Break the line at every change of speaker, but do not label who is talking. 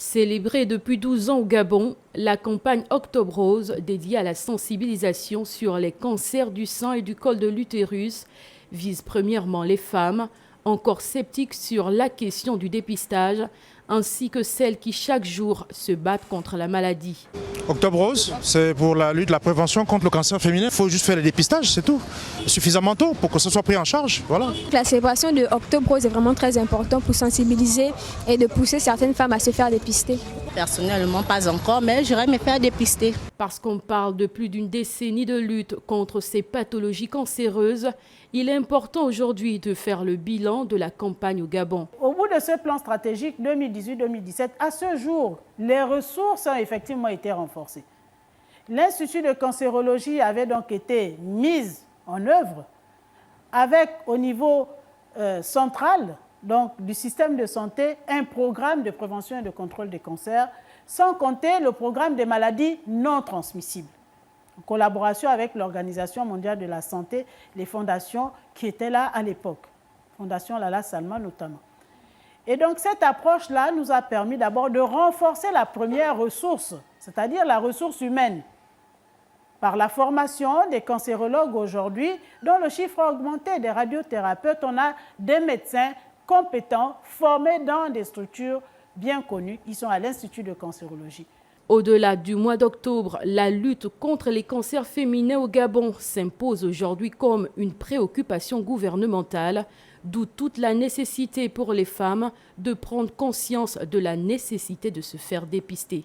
Célébrée depuis 12 ans au Gabon, la campagne Octobre Rose, dédiée à la sensibilisation sur les cancers du sein et du col de l'utérus, vise premièrement les femmes, encore sceptiques sur la question du dépistage, ainsi que celles qui chaque jour se battent contre la maladie.
Octobre Rose, c'est pour la lutte, la prévention contre le cancer féminin. Il faut juste faire les dépistages, c'est tout. Suffisamment tôt pour que ce soit pris en charge. Voilà.
La célébration de Octobre Rose est vraiment très importante pour sensibiliser et de pousser certaines femmes à se faire dépister.
Personnellement, pas encore, mais j'irais me faire dépister.
Parce qu'on parle de plus d'une décennie de lutte contre ces pathologies cancéreuses, il est important aujourd'hui de faire le bilan de la campagne au Gabon.
Au bout de ce plan stratégique 2018-2017, à ce jour, les ressources ont effectivement été renforcées. L'Institut de cancérologie avait donc été mis en œuvre avec, au niveau central, donc du système de santé, un programme de prévention et de contrôle des cancers, sans compter le programme des maladies non transmissibles, en collaboration avec l'Organisation mondiale de la santé, les fondations qui étaient là à l'époque, Fondation Lala Salma notamment. Et donc cette approche-là nous a permis d'abord de renforcer la première ressource, c'est-à-dire la ressource humaine, par la formation des cancérologues aujourd'hui, dont le chiffre a augmenté, des radiothérapeutes, on a des médecins compétents, formés dans des structures bien connues. Ils sont à l'Institut de cancérologie.
Au-delà du mois d'octobre, la lutte contre les cancers féminins au Gabon s'impose aujourd'hui comme une préoccupation gouvernementale, d'où toute la nécessité pour les femmes de prendre conscience de la nécessité de se faire dépister.